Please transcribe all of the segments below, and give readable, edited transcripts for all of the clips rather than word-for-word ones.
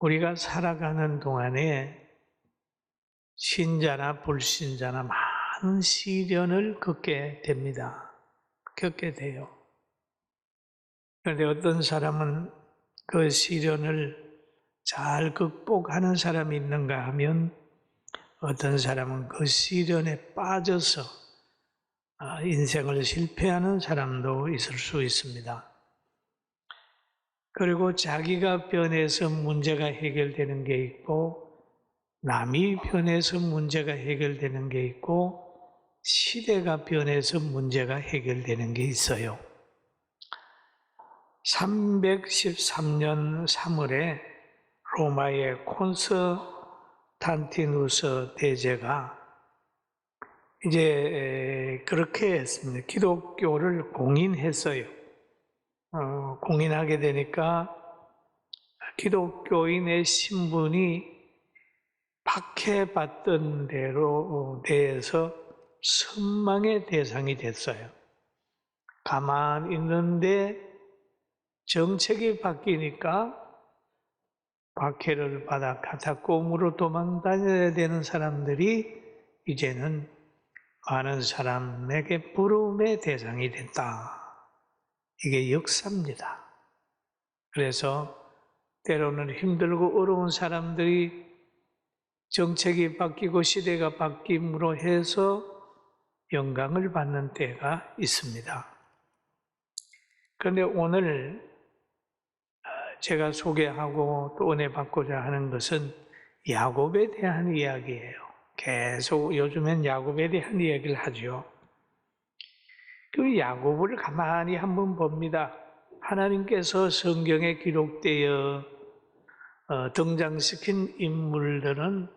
우리가 살아가는 동안에 신자나 불신자나 많은 시련을 겪게 됩니다. 겪게 돼요. 그런데 어떤 사람은 그 시련을 잘 극복하는 사람이 있는가 하면 어떤 사람은 그 시련에 빠져서 인생을 실패하는 사람도 있을 수 있습니다. 그리고 자기가 변해서 문제가 해결되는 게 있고 남이 변해서 문제가 해결되는 게 있고 시대가 변해서 문제가 해결되는 게 있어요. 313년 3월에 로마의 콘스탄티누스 대제가 이제 그렇게 했습니다. 기독교를 공인했어요. 공인하게 되니까 기독교인의 신분이 박해받던 대해서 선망의 대상이 됐어요. 가만히 있는데 정책이 바뀌니까 박해를 받아 카타콤으로 도망다녀야 되는 사람들이 이제는 많은 사람에게 부러움의 대상이 됐다. 이게 역사입니다. 그래서 때로는 힘들고 어려운 사람들이 정책이 바뀌고 시대가 바뀜으로 해서 영광을 받는 때가 있습니다. 그런데 오늘 제가 소개하고 또 은혜 받고자 하는 것은 야곱에 대한 이야기예요. 계속 요즘엔 야곱에 대한 이야기를 하죠. 그 야곱을 가만히 한번 봅니다. 하나님께서 성경에 기록되어 등장시킨 인물들은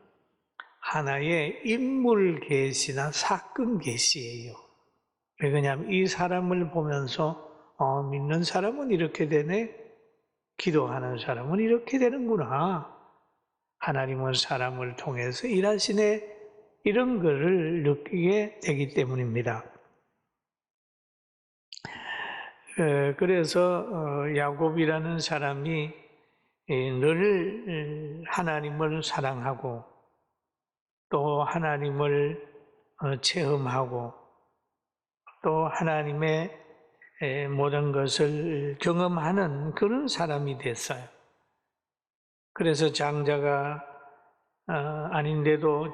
하나의 인물 계시나 사건 계시예요. 왜냐하면 이 사람을 보면서 믿는 사람은 이렇게 되네, 기도하는 사람은 이렇게 되는구나, 하나님은 사람을 통해서 일하시네, 이런 것을 느끼게 되기 때문입니다. 그래서 야곱이라는 사람이 늘 하나님을 사랑하고 또 하나님을 체험하고 또 하나님의 모든 것을 경험하는 그런 사람이 됐어요. 그래서 장자가 아닌데도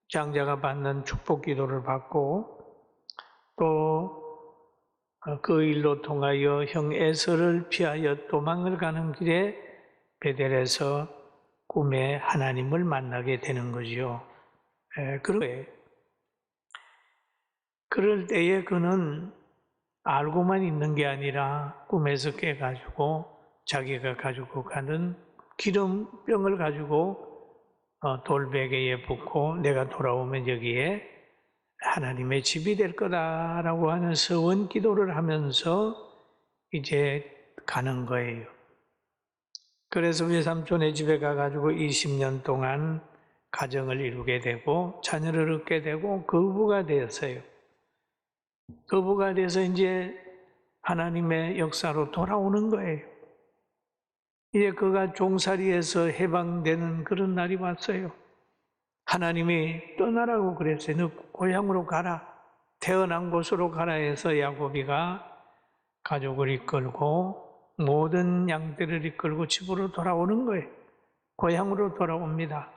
장자가 받는 축복 기도를 받고 또 그 일로 통하여 형 에서를 피하여 도망을 가는 길에 베델에서 꿈에 하나님을 만나게 되는 거죠. 그럴 때에 그는 알고만 있는 게 아니라 꿈에서 깨가지고 자기가 가지고 가는 기름병을 가지고 돌베개에 붓고 내가 돌아오면 여기에 하나님의 집이 될 거다라고 하는 서원 기도를 하면서 이제 가는 거예요. 그래서 외삼촌의 집에 가가지고 20년 동안 가정을 이루게 되고 자녀를 얻게 되고 거부가 되었어요. 거부가 돼서 이제 하나님의 역사로 돌아오는 거예요. 이제 그가 종살이에서 해방되는 그런 날이 왔어요. 하나님이 떠나라고 그랬어요. 너 고향으로 가라. 태어난 곳으로 가라 해서 야곱이가 가족을 이끌고 모든 양떼를 이끌고 집으로 돌아오는 거예요. 고향으로 돌아옵니다.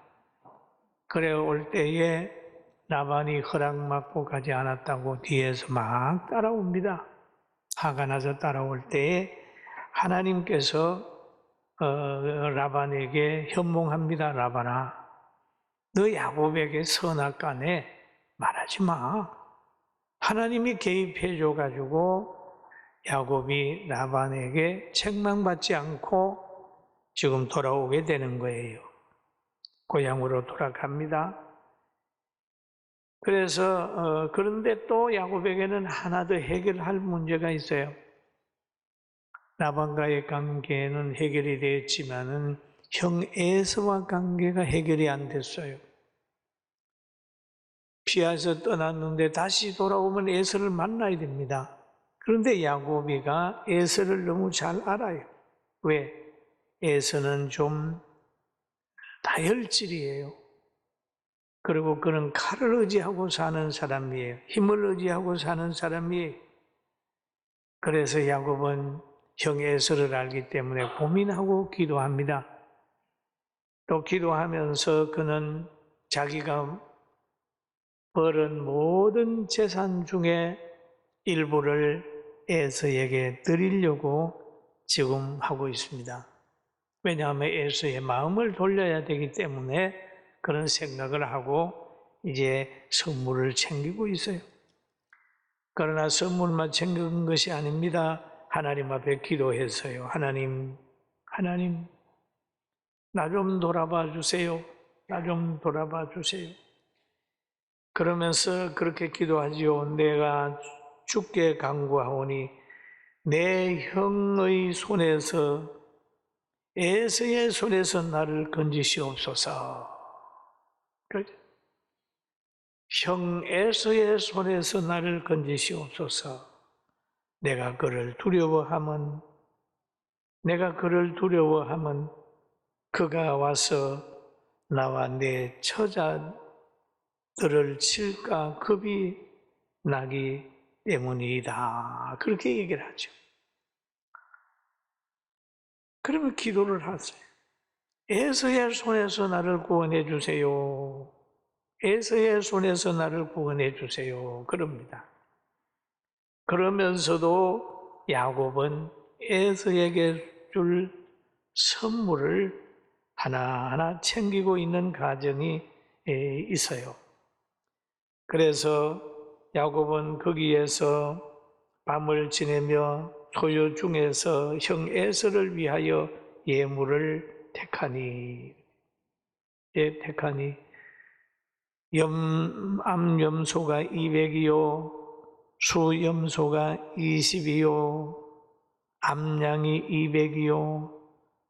그래 올 때에 라반이 허락받고 가지 않았다고 뒤에서 막 따라옵니다. 화가 나서 따라올 때에 하나님께서 라반에게 현몽합니다. 라반아, 너 야곱에게 선악간에 말하지 마. 하나님이 개입해 줘가지고 야곱이 라반에게 책망받지 않고 지금 돌아오게 되는 거예요. 고향으로 돌아갑니다. 그래서 그런데 또 야곱에게는 하나 더 해결할 문제가 있어요. 라반과의 관계는 해결이 되었지만은 형 에서와 관계가 해결이 안 됐어요. 피해서 떠났는데 다시 돌아오면 에서를 만나야 됩니다. 그런데 야곱이가 에서를 너무 잘 알아요. 왜? 에서는 좀 다혈질이에요. 그리고 그는 칼을 의지하고 사는 사람이에요. 힘을 의지하고 사는 사람이에요. 그래서 야곱은 형 에서를 알기 때문에 고민하고 기도합니다. 또 기도하면서 그는 자기가 벌은 모든 재산 중에 일부를 에서에게 드리려고 지금 하고 있습니다. 왜냐하면 에서의 마음을 돌려야 되기 때문에 그런 생각을 하고 이제 선물을 챙기고 있어요. 그러나 선물만 챙긴 것이 아닙니다. 하나님 앞에 기도했어요. 하나님, 나 좀 돌아봐 주세요. 나 좀 돌아봐 주세요. 그러면서 그렇게 기도하지요. 내가 주께 간구하오니 내 형의 손에서, 에서의 손에서 나를 건지시옵소서. 형 에서의 손에서 나를 건지시옵소서. 내가 그를 두려워하면 그가 와서 나와 내 처자들을 칠까 겁이 나기 때문이다. 그렇게 얘기를 하죠. 그러면 기도를 하세요. 에서의 손에서 나를 구원해 주세요. 에서의 손에서 나를 구원해 주세요. 그럽니다. 그러면서도 야곱은 에서에게 줄 선물을 하나하나 챙기고 있는 가정이 있어요. 그래서 야곱은 거기에서 밤을 지내며 소유 중에서 형 에서를 위하여 예물을 택하니 암염소가 200이요 수염소가 20이요 암양이 200이요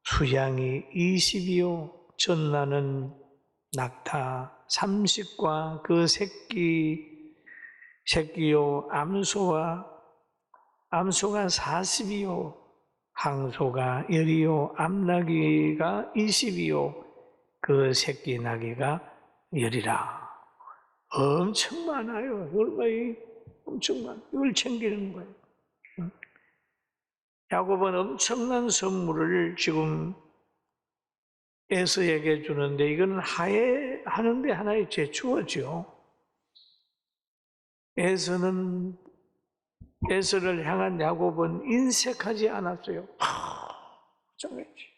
수양이 20이요 전나는 낙타 30과 그 새끼요 암소가 40이요 항소가 10이요 암나귀가 20이요 그 새끼 나귀가 10이라. 엄청 많아요. 얼마나 엄청 많아요. 이걸 챙기는 거예요. 야곱은 엄청난 선물을 지금 에서에게 주는데 이건 하는데 하나의 재추어죠. 에서를 향한 야곱은 인색하지 않았어요. 정했지.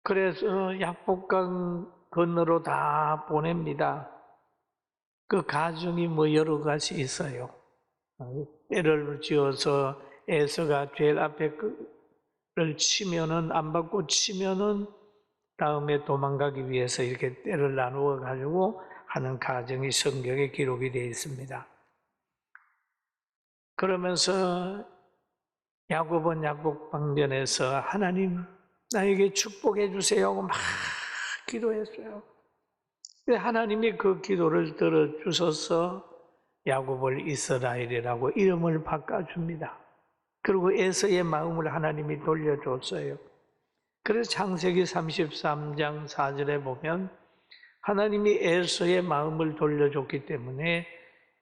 그래서 약복강 건너로 다 보냅니다. 그 가정이 여러 가지 있어요. 때를 지어서 에서가 제일 앞에 를 치면은 안 받고 치면은 다음에 도망가기 위해서 이렇게 때를 나누어 가지고 하는 가정이 성경에 기록이 되어 있습니다. 그러면서 야곱은 야곱 방면에서 하나님 나에게 축복해 주세요 하고 막 기도했어요. 하나님이 그 기도를 들어주셔서 야곱을 이스라엘이라고 이름을 바꿔줍니다. 그리고 에서의 마음을 하나님이 돌려줬어요. 그래서 창세기 33장 4절에 보면 하나님이 에서의 마음을 돌려줬기 때문에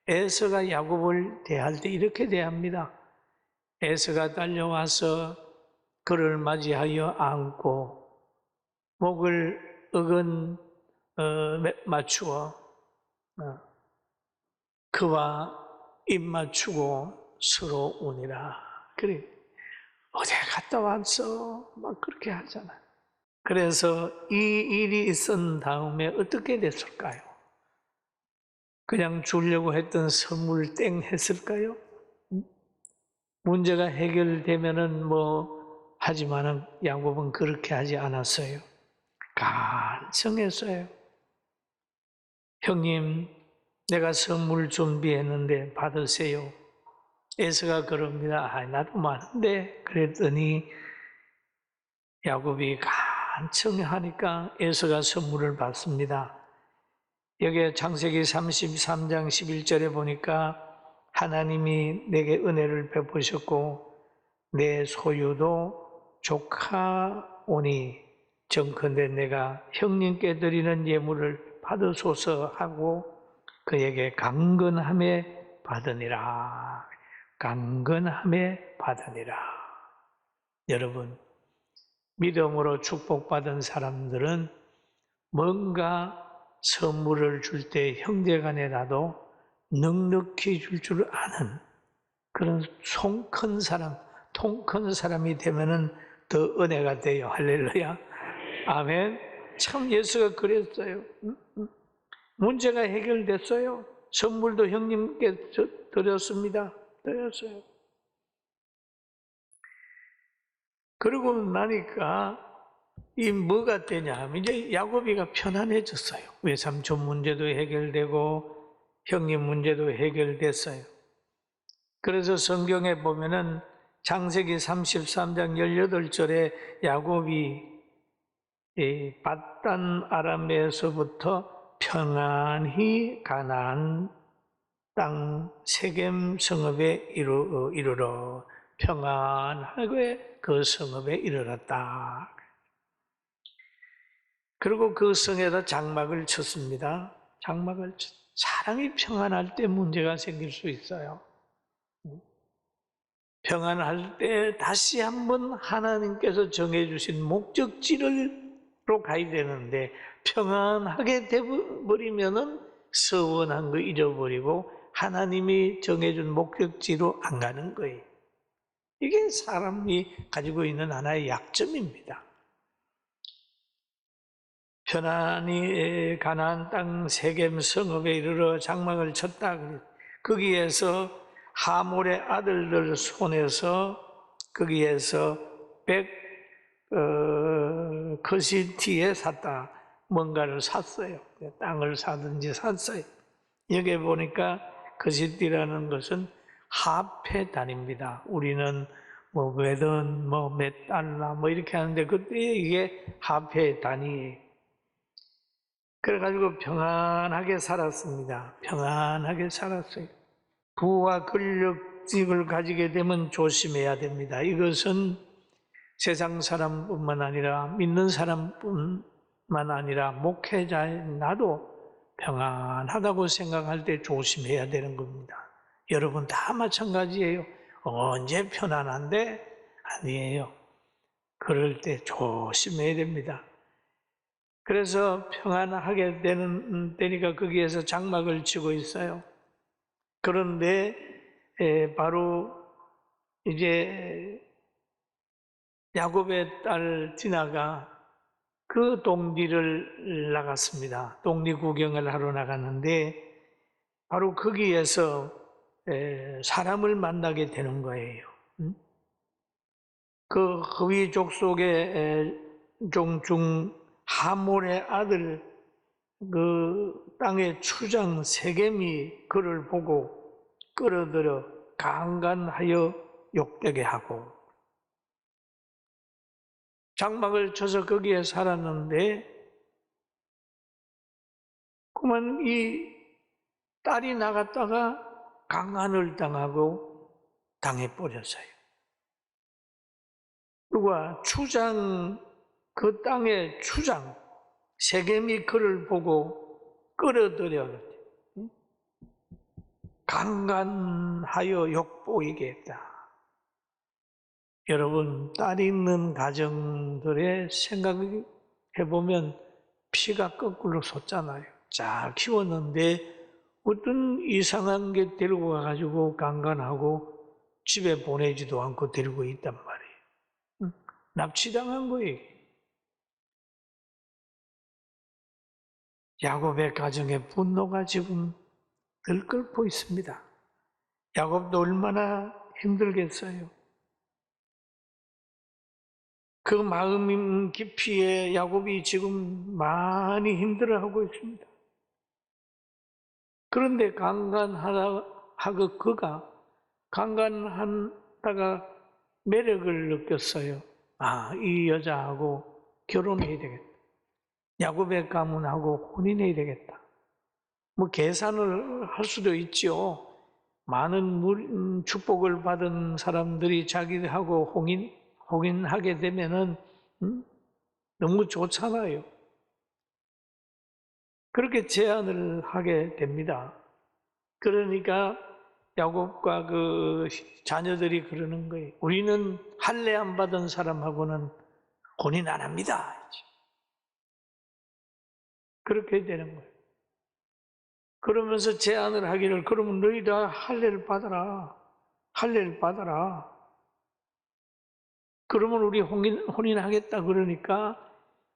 에서가 야곱을 대할 때 이렇게 대합니다. 에서가 달려와서 그를 맞이하여 안고 목을 맞추어 그와 입 맞추고 서로 우니라. 그래, 어디 갔다 왔어? 막 그렇게 하잖아요. 그래서 이 일이 있은 다음에 어떻게 됐을까요? 그냥 주려고 했던 선물 땡 했을까요? 문제가 해결되면은 하지만은 야곱은 그렇게 하지 않았어요. 간청했어요. 형님, 내가 선물 준비했는데 받으세요. 에서가 그럽니다. 나도 많은데. 그랬더니 야곱이 간청하니까 에서가 선물을 받습니다. 여기에 창세기 33장 11절에 보니까 하나님이 내게 은혜를 베푸셨고 내 소유도 조카 오니 정컨대 내가 형님께 드리는 예물을 받으소서 하고 그에게 강건함에 받으니라. 강건함에 받으니라. 여러분, 믿음으로 축복받은 사람들은 뭔가 선물을 줄 때 형제간에라도 넉넉히 줄 줄 아는 그런 통 큰 사람이 되면은 더 은혜가 돼요. 할렐루야. 아멘. 참 예수가 그랬어요. 문제가 해결됐어요. 선물도 형님께 드렸습니다. 드렸어요. 그러고 나니까 이 뭐가 되냐 하면 이제 야곱이가 편안해졌어요. 외삼촌 문제도 해결되고 형님 문제도 해결됐어요. 그래서 성경에 보면은 창세기 33장 18절에 야곱이 밧단 아람에서부터 평안히 가나안 땅 세겜 성읍에 이르러 평안하게 그 성읍에 이르렀다. 그리고 그 성에다 장막을 쳤습니다. 사람이 평안할 때 문제가 생길 수 있어요. 평안할 때 다시 한번 하나님께서 정해주신 목적지로 가야 되는데 평안하게 돼버리면은 서원한 거 잊어버리고 하나님이 정해준 목적지로 안 가는 거예요. 이게 사람이 가지고 있는 하나의 약점입니다. 편안히 가나안 땅 세겜 성읍에 이르러 장막을 쳤다. 거기에서 하몰의 아들들 손에서 거기에서 100 커시티에 샀다. 뭔가를 샀어요. 땅을 사든지 샀어요. 여기 보니까 커시티라는 것은 화폐 단위입니다. 우리는 뭐 몇원, 뭐 몇 달러, 뭐 이렇게 하는데 그때 이게 화폐 단위예요. 그래가지고 평안하게 살았습니다. 평안하게 살았어요. 부와 권력직을 가지게 되면 조심해야 됩니다. 이것은 세상 사람뿐만 아니라 믿는 사람뿐만 아니라 목회자인 나도 평안하다고 생각할 때 조심해야 되는 겁니다. 여러분 다 마찬가지예요. 언제 편안한데? 아니에요. 그럴 때 조심해야 됩니다. 그래서 평안하게 되니까 거기에서 장막을 치고 있어요. 그런데 바로 이제 야곱의 딸 디나가 그 동리를 나갔습니다. 동리 구경을 하러 나갔는데 바로 거기에서 사람을 만나게 되는 거예요. 그 허위 족속의 종중 하몰의 아들 그 땅의 추장 세겜이 그를 보고 끌어들여 강간하여 욕되게 하고 장막을 쳐서 거기에 살았는데 그만 이 딸이 나갔다가 강간을 당하고 당해버렸어요. 누가 추장 그 땅의 추장 세겜이 그를 보고 끌어들여 강간하여 욕보이게 했다. 여러분 딸 있는 가정들의 생각해보면 피가 거꾸로 솟잖아요. 잘 키웠는데 어떤 이상한 게 데리고 가가지고 강간하고 집에 보내지도 않고 데리고 있단 말이에요. 납치당한 거예요. 야곱의 가정에 분노가 지금 들끓고 있습니다. 야곱도 얼마나 힘들겠어요. 그 마음 깊이에 야곱이 지금 많이 힘들어하고 있습니다. 그런데 강간하고 그가 강간하다가 매력을 느꼈어요. 이 여자하고 결혼해야 되겠다. 야곱의 가문하고 혼인해야 되겠다. 뭐 계산을 할 수도 있죠. 많은 축복을 받은 사람들이 자기하고 홍인하게 되면은 너무 좋잖아요. 그렇게 제안을 하게 됩니다. 그러니까 야곱과 그 자녀들이 그러는 거예요. 우리는 할례 안 받은 사람하고는 혼인 안 합니다. 그렇게 되는 거예요. 그러면서 제안을 하기를, 그러면 너희 다 할례를 받아라. 할례를 받아라. 그러면 우리 혼인하겠다 그러니까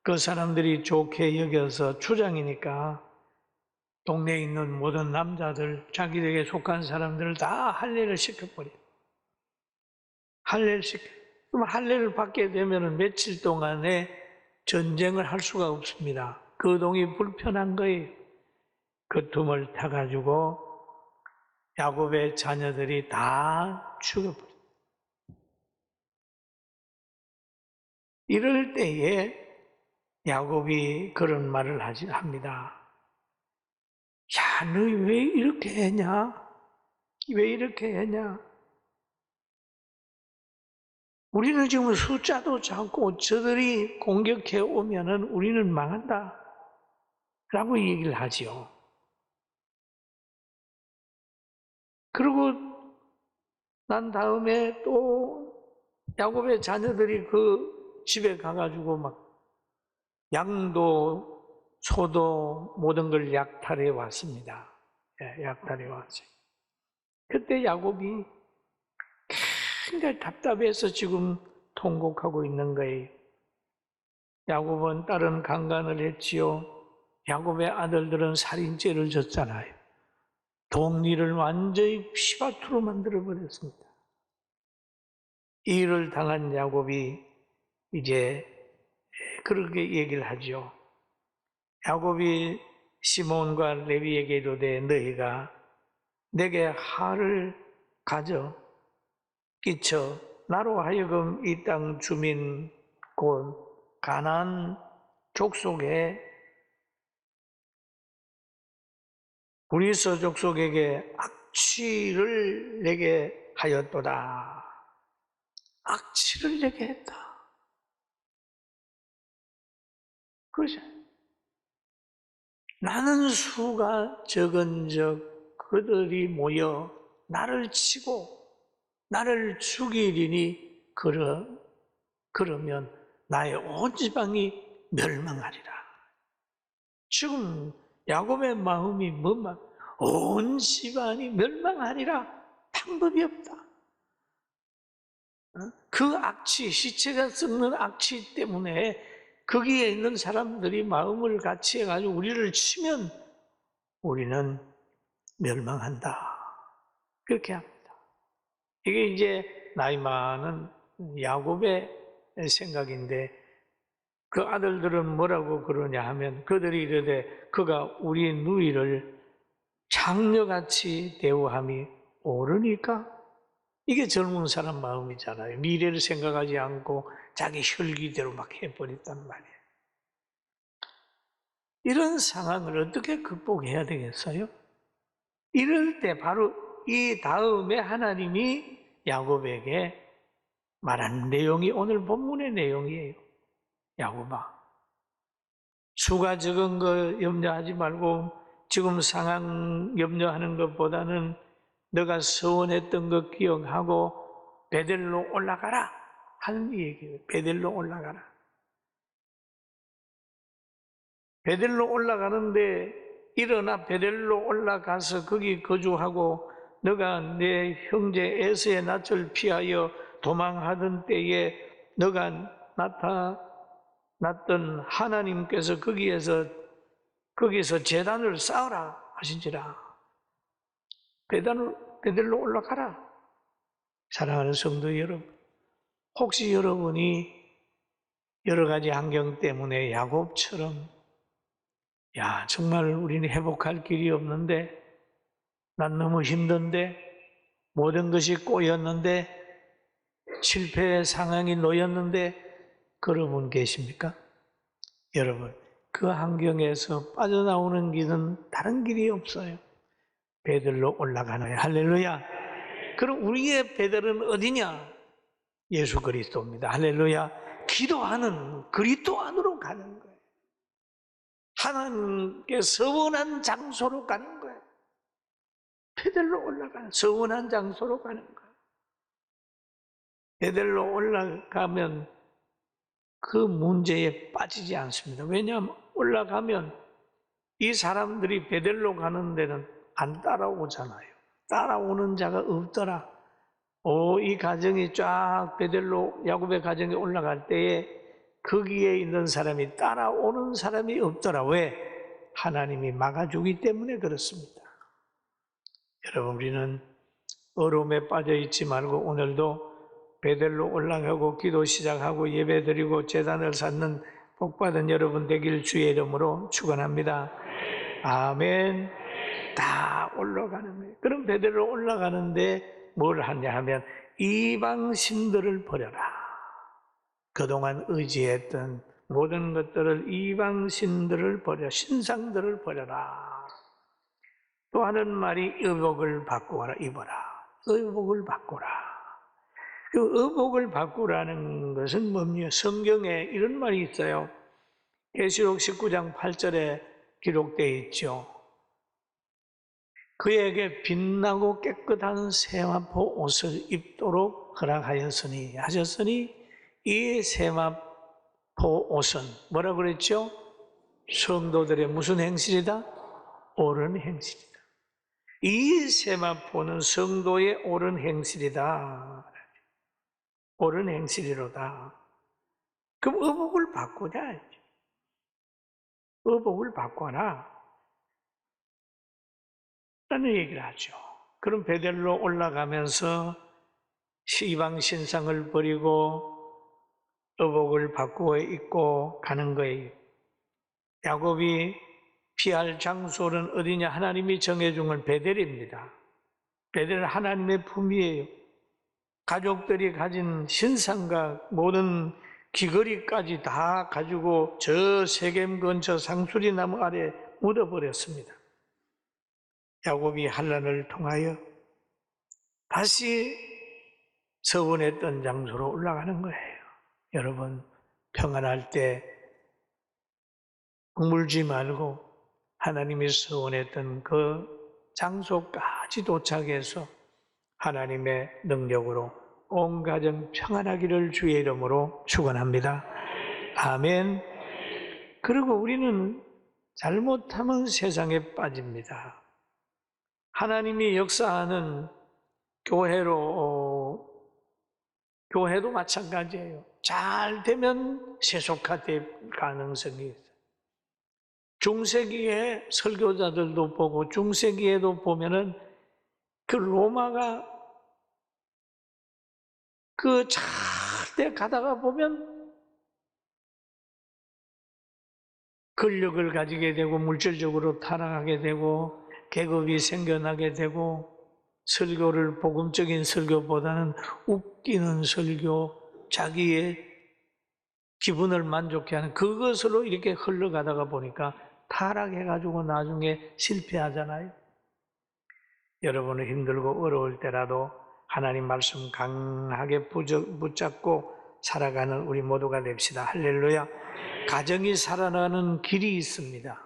그 사람들이 좋게 여겨서 주장이니까 동네에 있는 모든 남자들, 자기에게 속한 사람들을 다 할례를 시켜버려요. 할례를 시켜. 그럼 할례를 받게 되면 며칠 동안에 전쟁을 할 수가 없습니다. 거동이 불편한 거예요. 그 틈을 타가지고 야곱의 자녀들이 다 죽어버려요. 이럴 때에 야곱이 그런 말을 합니다. 야, 너희 왜 이렇게 했냐? 왜 이렇게 했냐? 우리는 지금 숫자도 작고 저들이 공격해 오면은 우리는 망한다. 라고 얘기를 하지요. 그리고 난 다음에 또 야곱의 자녀들이 그 집에 가가지고 막 양도 소도 모든 걸 약탈해 왔습니다. 약탈해 왔어요. 그때 야곱이 굉장히 답답해서 지금 통곡하고 있는 거예요. 야곱은 다른 강간을 했지요. 야곱의 아들들은 살인죄를 졌잖아요. 독리를 완전히 피바투로 만들어버렸습니다. 이 일을 당한 야곱이 이제 그렇게 얘기를 하죠. 야곱이 시몬과 레위에게 이르되 너희가 내게 화를 가져 끼쳐 나로 하여금 이 땅 주민 곧 가나안 족속에 브리스 족속에게 악취를 내게 하였도다. 악취를 내게 했다. 그러죠. 나는 수가 적은적 그들이 모여 나를 치고 나를 죽이리니 그러면 나의 온 지방이 멸망하리라. 지금 야곱의 마음이 온 집안이 멸망하리라. 방법이 없다. 그 악취, 시체가 썩는 악취 때문에 거기에 있는 사람들이 마음을 같이 해가지고 우리를 치면 우리는 멸망한다. 그렇게 합니다. 이게 이제 나이 많은 야곱의 생각인데 그 아들들은 뭐라고 그러냐 하면 그들이 이르되 그가 우리 누이를 장녀같이 대우함이 옳으니까? 이게 젊은 사람 마음이잖아요. 미래를 생각하지 않고 자기 혈기대로 막 해버렸단 말이에요. 이런 상황을 어떻게 극복해야 되겠어요? 이럴 때 바로 이 다음에 하나님이 야곱에게 말하는 내용이 오늘 본문의 내용이에요. 야곱아, 수가 적은 거 염려하지 말고 지금 상황 염려하는 것보다는 너가 서원했던 것 기억하고 베델로 올라가라 하는 얘기예요. 베델로 올라가라. 베델로 올라가는데 일어나 베델로 올라가서 거기 거주하고 너가 내 형제 에서의 낯을 피하여 도망하던 때에 너가 나타났던 하나님께서 거기서 제단을 쌓으라 하신지라. 베델로 올라가라. 사랑하는 성도 여러분, 혹시 여러분이 여러 가지 환경 때문에 야곱처럼 야, 정말 우리는 회복할 길이 없는데 난 너무 힘든데 모든 것이 꼬였는데 실패의 상황이 놓였는데 그런 분 계십니까? 여러분, 그 환경에서 빠져나오는 길은 다른 길이 없어요. 베들로 올라가는 거예요. 할렐루야. 그럼 우리의 베들은 어디냐? 예수 그리스도입니다. 할렐루야. 기도하는 그리스도 안으로 가는 거예요. 하나님께 서원한 장소로 가는 거예요. 베들로 올라가는 서원한 장소로 가는 거예요. 베들로 올라가면 그 문제에 빠지지 않습니다. 왜냐하면 올라가면 이 사람들이 베들로 가는 데는 안 따라오잖아요. 따라오는 자가 없더라. 이 가정이 쫙 베들로 야곱의 가정에 올라갈 때에 거기에 있는 사람이 따라오는 사람이 없더라. 왜? 하나님이 막아주기 때문에 그렇습니다. 여러분, 우리는 어려움에 빠져 있지 말고 오늘도 베들로 올라가고 기도 시작하고 예배 드리고 제단을 쌓는 복받은 여러분 되길 주의 이름으로 축원합니다. 아멘. 다 올라가는 거예요. 그럼 베들로 올라가는데 뭘 하냐 하면 이방 신들을 버려라. 그동안 의지했던 모든 것들을 이방 신들을 버려 신상들을 버려라. 또 하는 말이 의복을 바꾸어라 입어라. 의복을 바꾸라. 그 의복을 바꾸라는 것은 뭡니까? 성경에 이런 말이 있어요. 계시록 19장 8절에 기록되어 있죠. 그에게 빛나고 깨끗한 세마포 옷을 입도록 허락하였으니 하셨으니 이 세마포 옷은 뭐라고 그랬죠? 성도들의 무슨 행실이다? 옳은 행실이다. 이 세마포는 성도의 옳은 행실이다. 옳은 행실이로다. 그럼 의복을 바꾸자. 의복을 바꿔라. 라는 얘기를 하죠. 그럼 베델로 올라가면서 이방 신상을 버리고 의복을 바꾸어 입고 가는 거예요. 야곱이 피할 장소는 어디냐? 하나님이 정해준 건 베델입니다. 베델은 하나님의 품이에요. 가족들이 가진 신상과 모든 귀걸이까지 다 가지고 저 세겜 근처 상수리 나무 아래 묻어버렸습니다. 야곱이 환난을 통하여 다시 서원했던 장소로 올라가는 거예요. 여러분, 평안할 때 물지 말고 하나님이 서원했던 그 장소까지 도착해서 하나님의 능력으로 온 가정 평안하기를 주의 이름으로 축원합니다. 아멘. 그리고 우리는 잘못하면 세상에 빠집니다. 하나님이 역사하는 교회도 마찬가지예요. 잘 되면 세속화될 가능성이 있어요. 중세기에 설교자들도 보고 중세기에도 보면은 그 로마가 그 절대 가다가 보면 권력을 가지게 되고 물질적으로 타락하게 되고 계급이 생겨나게 되고 설교를 복음적인 설교보다는 웃기는 설교, 자기의 기분을 만족해 하는 그것으로 이렇게 흘러가다가 보니까 타락해가지고 나중에 실패하잖아요. 여러분은 힘들고 어려울 때라도 하나님 말씀 강하게 붙잡고 살아가는 우리 모두가 됩시다. 할렐루야. 가정이 살아나는 길이 있습니다.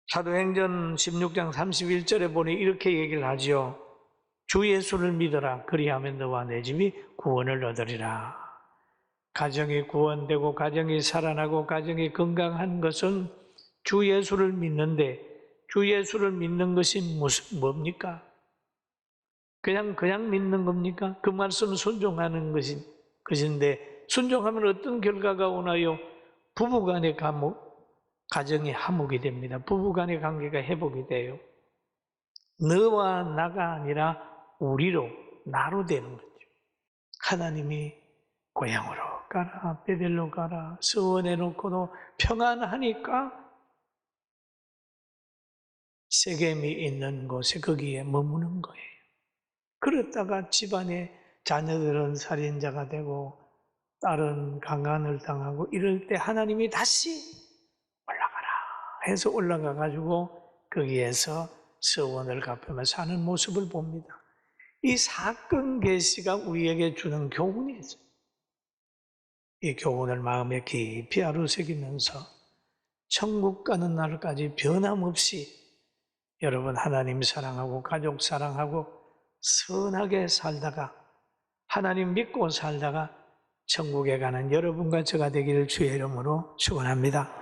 사도행전 16장 31절에 보니 이렇게 얘기를 하죠. 주 예수를 믿어라. 그리하면 너와 내 집이 구원을 얻으리라. 가정이 구원되고 가정이 살아나고 가정이 건강한 것은 주 예수를 믿는데 주 예수를 믿는 것이 뭡니까? 그냥 믿는 겁니까? 그 말씀 순종하는 것인데 순종하면 어떤 결과가 오나요? 부부간의 가정이 화목이 됩니다. 부부간의 관계가 회복이 돼요. 너와 나가 아니라 우리로 나로 되는 거죠. 하나님이 고향으로 가라, 베델로 가라, 서원해놓고도 평안하니까 세겜이 있는 곳에 거기에 머무는 거예요. 그렇다가 집안에 자녀들은 살인자가 되고 딸은 강간을 당하고 이럴 때 하나님이 다시 올라가라 해서 올라가 가지고 거기에서 서원을 갚으며 사는 모습을 봅니다. 이 사건 계시가 우리에게 주는 교훈이죠. 이 교훈을 마음에 깊이 아루새기면서 천국 가는 날까지 변함없이 여러분 하나님 사랑하고 가족 사랑하고 선하게 살다가 하나님 믿고 살다가 천국에 가는 여러분과 저가 되기를 주의 이름으로 축원합니다.